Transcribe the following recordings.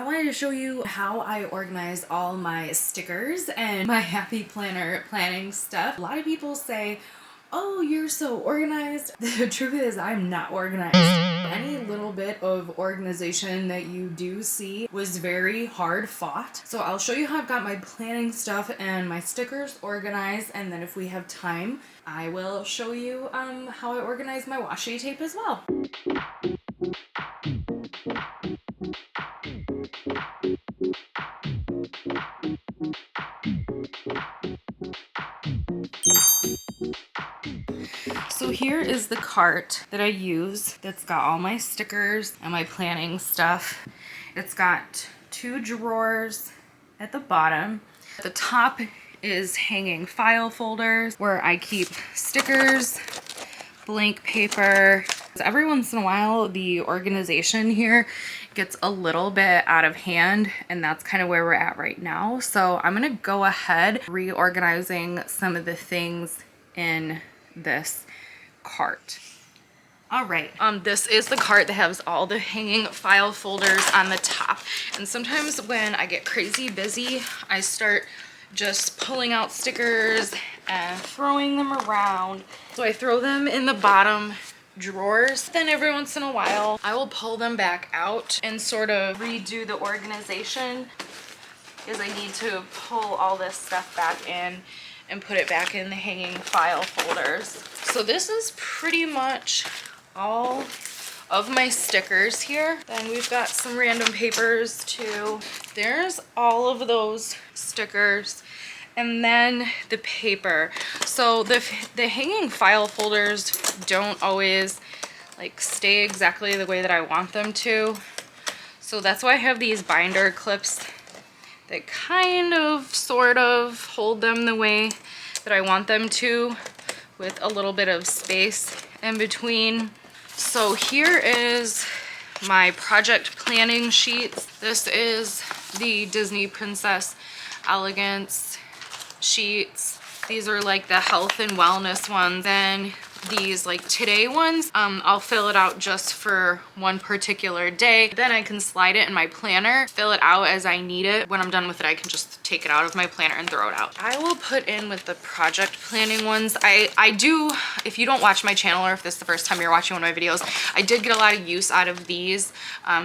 I wanted to show you how I organize all my stickers and my Happy Planner planning stuff. A lot of people say, oh, you're so organized. The truth is I'm not organized. Any little bit of organization that you do see was very hard fought. So I'll show you how I've got my planning stuff and my stickers organized, and then if we have time, I will show you how I organize my washi tape as well. So here is the cart that I use that's got all my stickers and my planning stuff. It's got 2 drawers at the bottom. At the top is hanging file folders where I keep stickers, blank paper. Every once in a while the organization here gets a little bit out of hand, and that's kind of where we're at right now. So I'm gonna go ahead reorganizing some of the things in this cart. All right, this is the cart that has all the hanging file folders on the top. And sometimes when I get crazy busy, I start just pulling out stickers and throwing them around. So I throw them in the bottom drawers. Then every once in a while, I will pull them back out and sort of redo the organization, because I need to pull all this stuff back in and put it back in the hanging file folders. So this is pretty much all of my stickers here. Then we've got some random papers too. There's all of those stickers. And then the paper. So the hanging file folders don't always like stay exactly the way that I want them to. So that's why I have these binder clips that kind of sort of hold them the way that I want them to, with a little bit of space in between. So here is my project planning sheets. This is the Disney Princess Elegance sheets. These are like the health and wellness ones. Then these like today ones, I'll fill it out just for one particular day. Then I can slide it in my planner, fill it out as I need it. When I'm done with it, I can just take it out of my planner and throw it out. I will put in with the project planning ones. I do, if you don't watch my channel or if this is the first time you're watching one of my videos, I did get a lot of use out of these.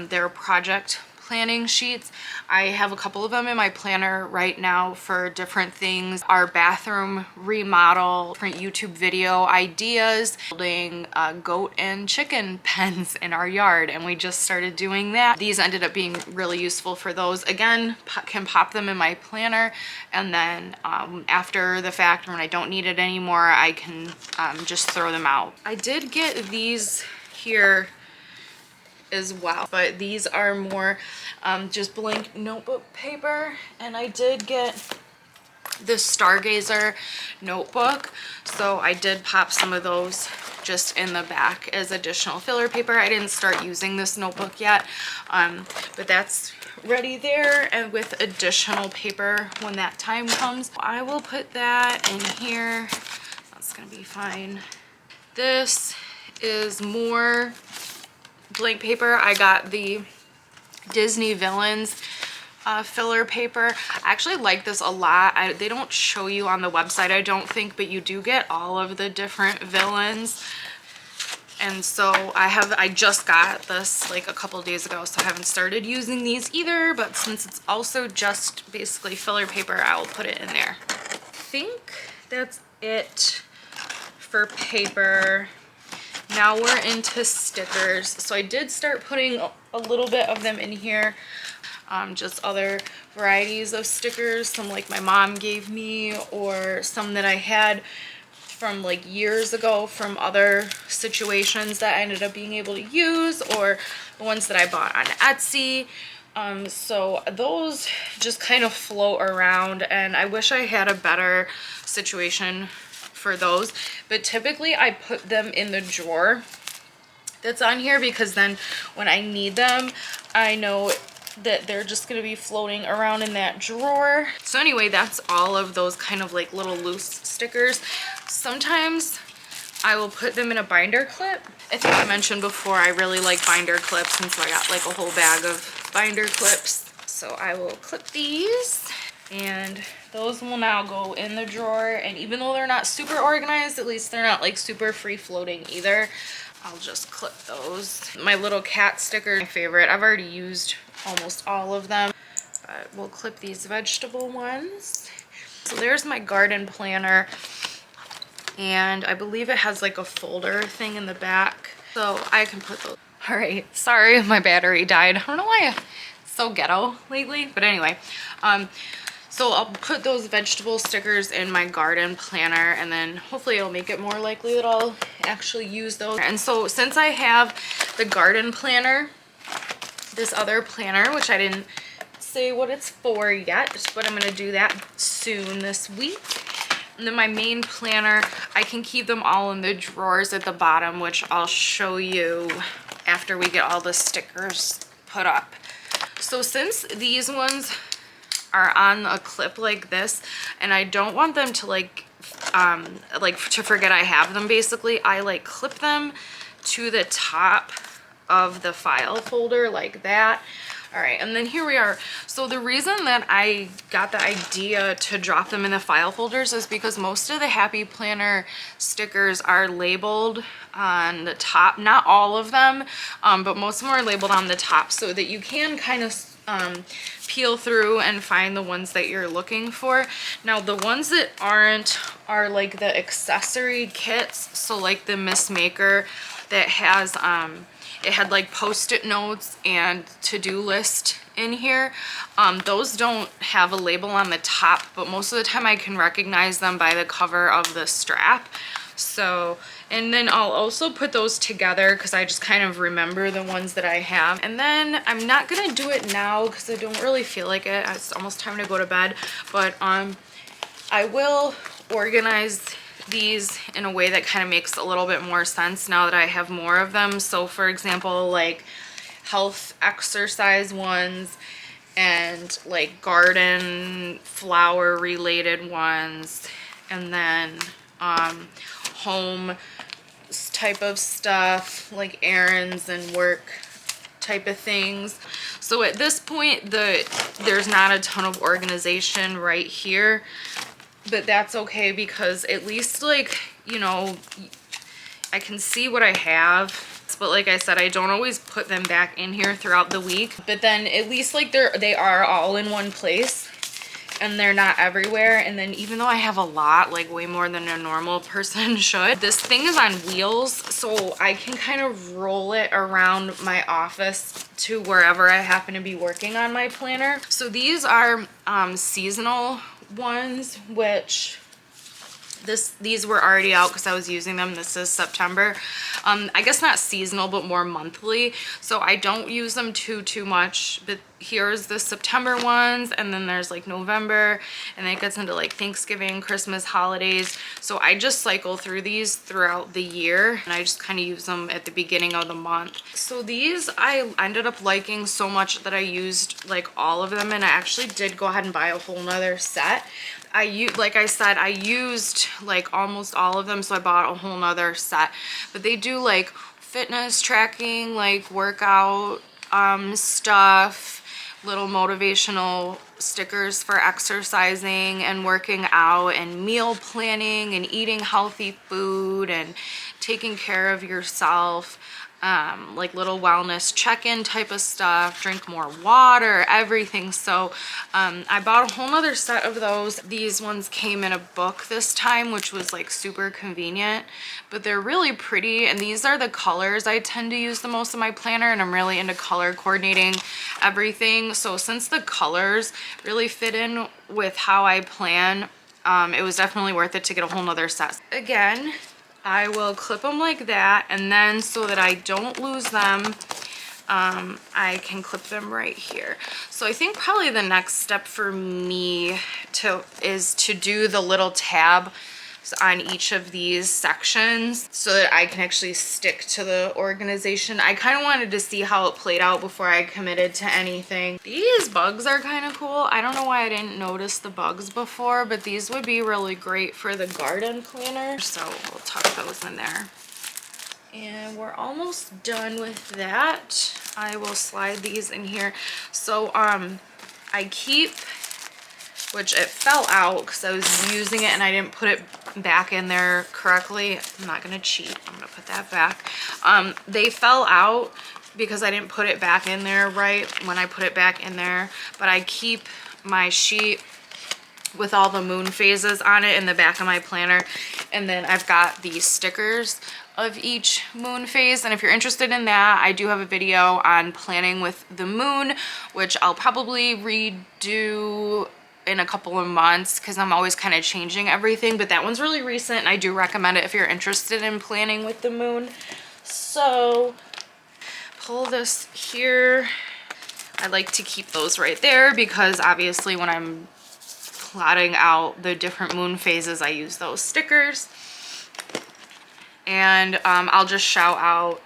They're project planning sheets. I have a couple of them in my planner right now for different things. Our bathroom remodel, different YouTube video ideas, building goat and chicken pens in our yard, and we just started doing that. These ended up being really useful for those. Again, can pop them in my planner, and then after the fact, when I don't need it anymore, I can just throw them out. I did get these here as well, but these are more just blank notebook paper, and I did get this Stargazer notebook, so I did pop some of those just in the back as additional filler paper. I didn't start using this notebook yet, but that's ready there and with additional paper when that time comes. I will put that in here. That's gonna be fine. This is more blank paper. I got the Disney Villains filler paper. I actually like this a lot. They don't show you on the website, I don't think, but you do get all of the different villains. And so I just got this like a couple of days ago, so I haven't started using these either, but since it's also just basically filler paper, I will put it in there. I think that's it for paper. Now we're into stickers. So I did start putting a little bit of them in here. Just other varieties of stickers. Some like my mom gave me, or some that I had from like years ago from other situations that I ended up being able to use, or the ones that I bought on Etsy. So those just kind of float around, and I wish I had a better situation for those, but typically I put them in the drawer that's on here, because then when I need them, I know that they're just going to be floating around in that drawer. So anyway, that's all of those kind of like little loose stickers. Sometimes I will put them in a binder clip. I think I mentioned before I really like binder clips, and so I got like a whole bag of binder clips. So I will clip these, and those will now go in the drawer. And even though they're not super organized, at least they're not like super free floating either. I'll just clip those. My little cat sticker, my favorite. I've already used almost all of them, but we'll clip these vegetable ones. So there's my garden planner, and I believe it has like a folder thing in the back, so I can put those. All right, sorry my battery died. I don't know why it's so ghetto lately, but anyway, so I'll put those vegetable stickers in my garden planner, and then hopefully it'll make it more likely that I'll actually use those. And so since I have the garden planner, this other planner, which I didn't say what it's for yet, but I'm gonna do that soon this week. And then my main planner, I can keep them all in the drawers at the bottom, which I'll show you after we get all the stickers put up. So since these ones are on a clip like this, and I don't want them to like to forget I have them, basically, I like clip them to the top of the file folder like that. All right, and then here we are. So the reason that I got the idea to drop them in the file folders is because most of the Happy Planner stickers are labeled on the top. Not all of them, but most of them are labeled on the top, so that you can kind of peel through and find the ones that you're looking for. Now the ones that aren't are like the accessory kits. So like the Miss Maker that has it had like post-it notes and to-do list in here. Those don't have a label on the top, but most of the time I can recognize them by the cover of the strap. So, and then I'll also put those together because I just kind of remember the ones that I have. And then I'm not gonna do it now because I don't really feel like it. It's almost time to go to bed, but I will organize these in a way that kind of makes a little bit more sense now that I have more of them. So for example, like health exercise ones, and like garden flower related ones, and then home type of stuff like errands and work type of things. So at this point there's not a ton of organization right here, but that's okay because at least, like, you know, I can see what I have. But like I said, I don't always put them back in here throughout the week, but then at least like they are all in one place and they're not everywhere. And then even though I have a lot, like way more than a normal person should, this thing is on wheels, so I can kind of roll it around my office to wherever I happen to be working on my planner. So these are seasonal ones, which these were already out because I was using them. This is September. I guess not seasonal, but more monthly. So I don't use them too much. But here's the September ones, and then there's like November, and then it gets into like Thanksgiving, Christmas, holidays. So I just cycle through these throughout the year, and I just kind of use them at the beginning of the month. So these I ended up liking so much that I used like all of them, and I actually did go ahead and buy a whole nother set. Like I said, I used like almost all of them, so I bought a whole nother set. But they do like fitness tracking, like workout stuff, little motivational stickers for exercising and working out, and meal planning and eating healthy food and taking care of yourself. Like little wellness check-in type of stuff, drink more water, everything. So I bought a whole nother set of those. These ones came in a book this time, which was like super convenient, but they're really pretty. And these are the colors I tend to use the most in my planner, and I'm really into color coordinating everything. So since the colors really fit in with how I plan, it was definitely worth it to get a whole nother set. Again, I will clip them like that, and then so that I don't lose them, I can clip them right here. So I think probably the next step for me is to do the little tab on each of these sections so that I can actually stick to the organization. I kind of wanted to see how it played out before I committed to anything. These bugs are kind of cool. I don't know why I didn't notice the bugs before, but these would be really great for the garden planner. So we'll tuck those in there. And we're almost done with that. I will slide these in here. So I keep, which it fell out because I was using it and I didn't put it back in there correctly. I'm not gonna cheat, I'm gonna put that back. They fell out because I didn't put it back in there right when I put it back in there, but I keep my sheet with all the moon phases on it in the back of my planner, and then I've got these stickers of each moon phase. And if you're interested in that, I do have a video on planning with the moon, which I'll probably redo in a couple of months because I'm always kind of changing everything, but that one's really recent and I do recommend it if you're interested in planning with the moon. So pull this here. I like to keep those right there because obviously when I'm plotting out the different moon phases, I use those stickers. And I'll just shout out,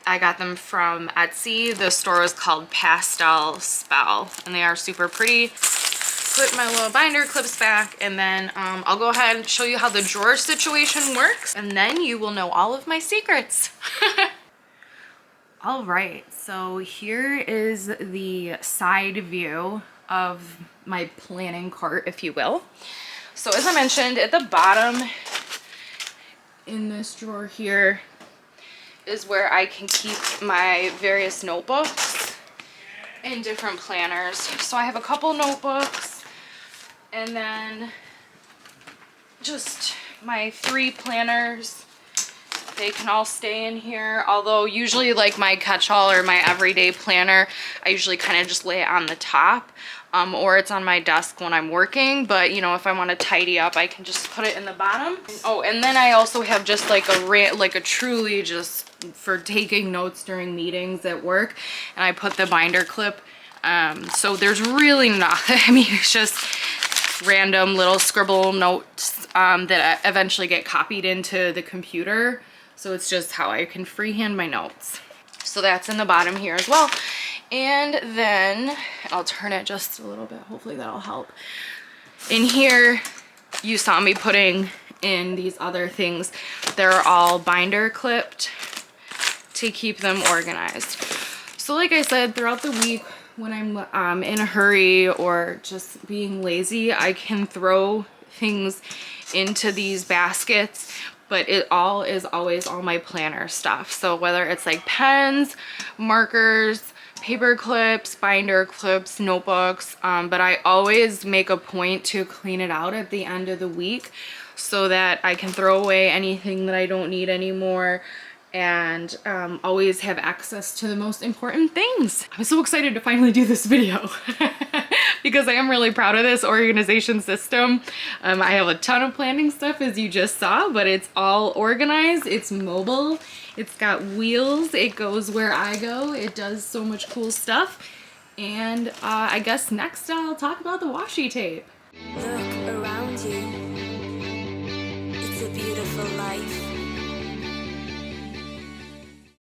I got them from Etsy. The store is called Pastel Spell and they are super pretty. Put my little binder clips back, and then I'll go ahead and show you how the drawer situation works, and then you will know all of my secrets. All right, so here is the side view of my planning cart, if you will. So as I mentioned, at the bottom in this drawer here is where I can keep my various notebooks and different planners. So I have a couple notebooks, and then just my 3 planners. They can all stay in here, although usually like my catch-all or my everyday planner, I usually kind of just lay it on the top, or it's on my desk when I'm working. But you know, if I want to tidy up, I can just put it in the bottom. Oh, and then I also have just like a truly just for taking notes during meetings at work, and I put the binder clip. So there's really not, I mean, it's just random little scribble notes that eventually get copied into the computer. So it's just how I can freehand my notes. So that's in the bottom here as well. And then I'll turn it just a little bit. Hopefully that'll help. In here, you saw me putting in these other things. They're all binder clipped to keep them organized. So like I said, throughout the week, when I'm in a hurry or just being lazy, I can throw things into these baskets, but it all is always all my planner stuff. So whether it's like pens, markers, paper clips, binder clips, notebooks, but I always make a point to clean it out at the end of the week so that I can throw away anything that I don't need anymore, and always have access to the most important things. I'm so excited to finally do this video because I am really proud of this organization system. I have a ton of planning stuff, as you just saw, but it's all organized, it's mobile, it's got wheels, it goes where I go, it does so much cool stuff. And I guess next I'll talk about the washi tape. Look around you, it's a beautiful life.